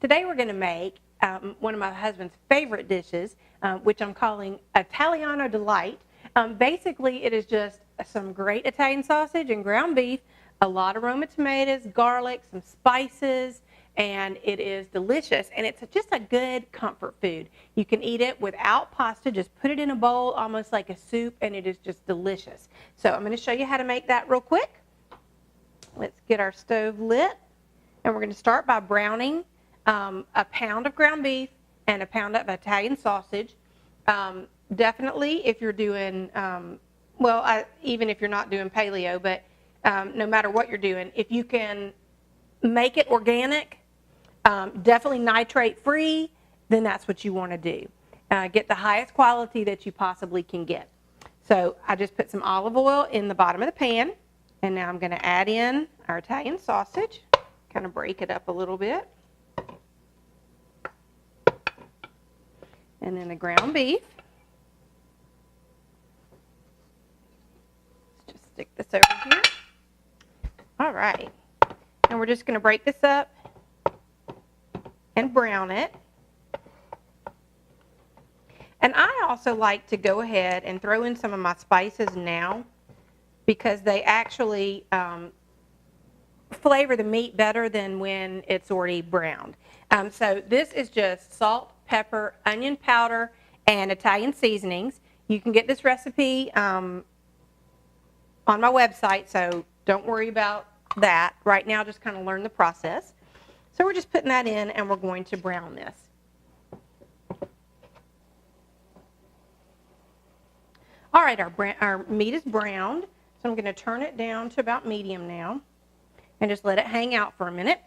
Today we're going to make one of my husband's favorite dishes, which I'm calling Italiano Delight. Basically, it is just some great Italian sausage and ground beef, a lot of Roma tomatoes, garlic, some spices, and it is delicious. And it's just a good comfort food. You can eat it without pasta. Just put it in a bowl, almost like a soup, and it is just delicious. So I'm going to show you how to make that real quick. Let's get our stove lit. And we're going to start by browning a pound of ground beef and a pound of Italian sausage. Definitely if you're doing, even if you're not doing paleo, but no matter what you're doing, if you can make it organic, definitely nitrate free, then that's what you want to do. Get the highest quality that you possibly can get. So I just put some olive oil in the bottom of the pan, and now I'm going to add in our Italian sausage, kind of break it up a little bit. And then the ground beef. Let's just stick this over here. All right. And we're just going to break this up and brown it. And I also like to go ahead and throw in some of my spices now because they actually flavor the meat better than when it's already browned. So this is just salt, pepper, onion powder, and Italian seasonings. You can get this recipe on my website, so don't worry about that. Right now, just kind of learn the process. So we're just putting that in, and we're going to brown this. All right, our meat is browned, so I'm going to turn it down to about medium now and just let it hang out for a minute.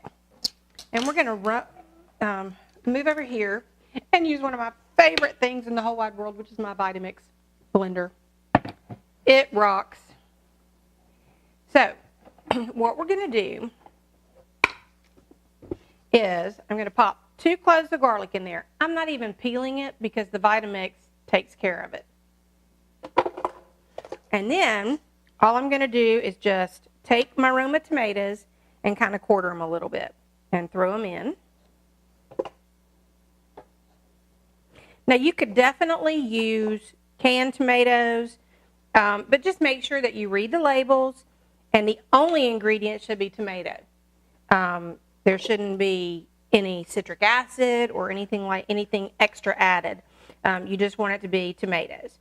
And we're going to move over here and use one of my favorite things in the whole wide world, which is my Vitamix blender. It rocks. So what we're going to do is I'm going to pop 2 cloves of garlic in there. I'm not even peeling it because the Vitamix takes care of it. And then all I'm going to do is just take my Roma tomatoes and kind of quarter them a little bit and throw them in. Now you could definitely use canned tomatoes, but just make sure that you read the labels, and the only ingredient should be tomato. There shouldn't be any citric acid or anything extra added. You just want it to be tomatoes.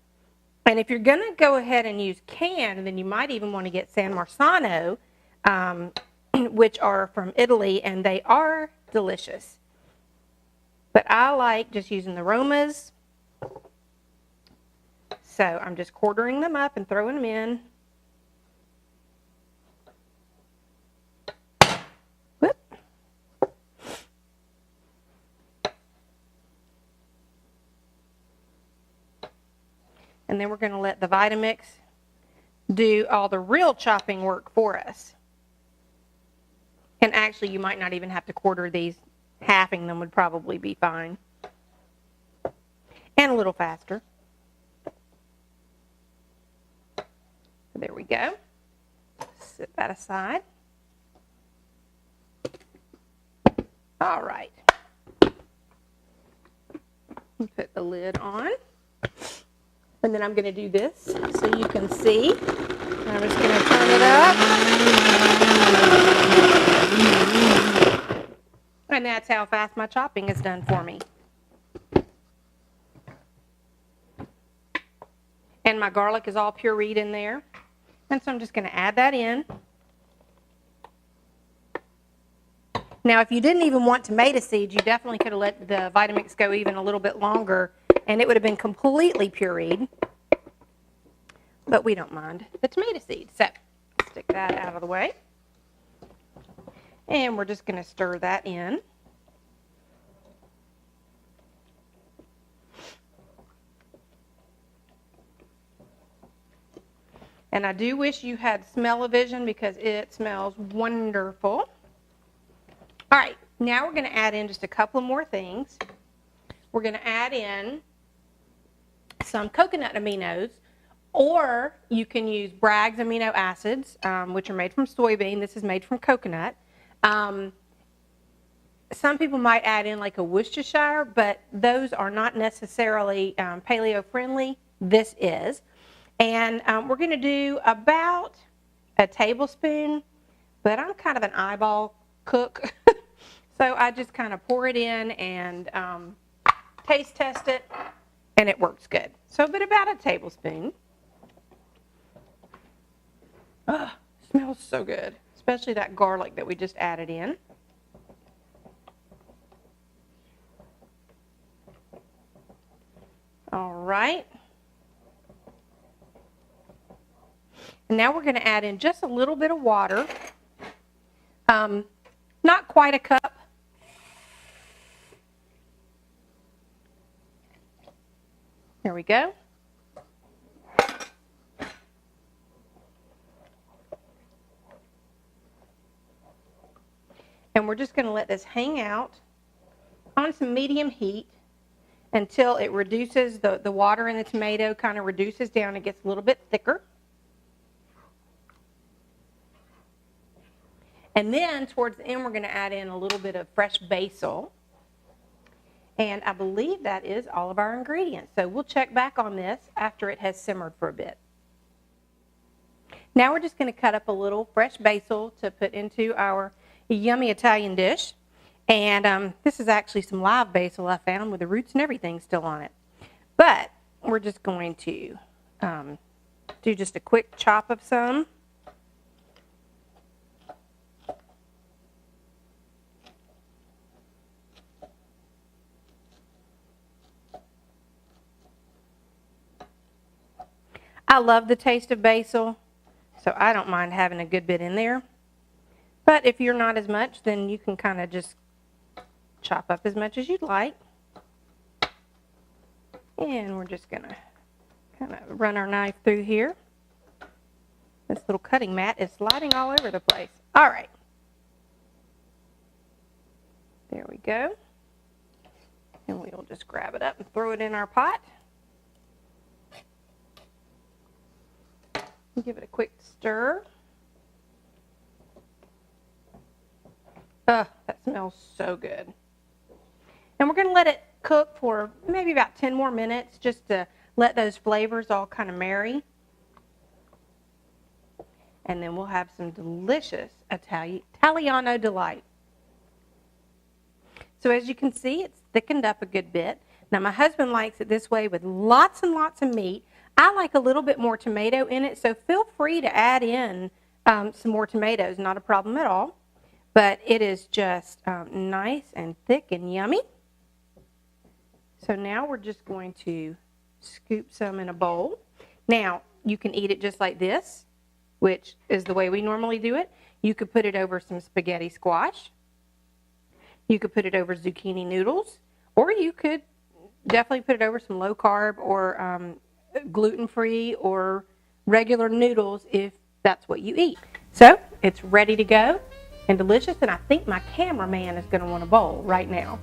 And if you're going to go ahead and use canned, then you might even want to get San Marzano, which are from Italy, and they are delicious. But I like just using the Romas. So I'm just quartering them up and throwing them in. Whoop. And then we're going to let the Vitamix do all the real chopping work for us. And actually, you might not even have to quarter these. Halving them would probably be fine. And a little faster. There we go. Set that aside. All right. Put the lid on. And then I'm going to do this so you can see. I'm just going to turn it up. And that's how fast my chopping is done for me. And my garlic is all pureed in there. And so I'm just going to add that in. Now, if you didn't even want tomato seeds, you definitely could have let the Vitamix go even a little bit longer, and it would have been completely pureed. But we don't mind the tomato seeds. So, stick that out of the way. And we're just going to stir that in. And I do wish you had smell-o-vision because it smells wonderful. All right, now we're going to add in just a couple more things. We're going to add in some coconut aminos, or you can use Bragg's amino acids, which are made from soybean. This is made from coconut. some people might add in like a Worcestershire, but those are not necessarily paleo friendly. This is. And we're going to do about a tablespoon, but I'm kind of an eyeball cook. So I just kind of pour it in and taste test it, and it works good. So but about a tablespoon. Smells so good, especially that garlic that we just added in. All right. And now we're going to add in just a little bit of water. Not quite a cup. There we go. And we're just going to let this hang out on some medium heat until it reduces, the water in the tomato kind of reduces down. It gets a little bit thicker. And then towards the end, we're going to add in a little bit of fresh basil. And I believe that is all of our ingredients. So we'll check back on this after it has simmered for a bit. Now we're just going to cut up a little fresh basil to put into our yummy Italian dish. And this is actually some live basil I found with the roots and everything still on it. But we're just going to do just a quick chop of some. I love the taste of basil, so I don't mind having a good bit in there. But if you're not as much, then you can kind of just chop up as much as you'd like. And we're just going to kind of run our knife through here. This little cutting mat is sliding all over the place. All right. There we go. And we'll just grab it up and throw it in our pot. Give it a quick stir. That smells so good. And we're going to let it cook for maybe about 10 more minutes just to let those flavors all kind of marry. And then we'll have some delicious Italiano Delight. So as you can see, it's thickened up a good bit. Now my husband likes it this way with lots and lots of meat. I like a little bit more tomato in it, so feel free to add in some more tomatoes, not a problem at all. But it is just nice and thick and yummy. So now we're just going to scoop some in a bowl. Now, you can eat it just like this, which is the way we normally do it. You could put it over some spaghetti squash. You could put it over zucchini noodles, or you could definitely put it over some low carb or gluten-free or regular noodles if that's what you eat. So it's ready to go and delicious, and I think my cameraman is going to want a bowl right now.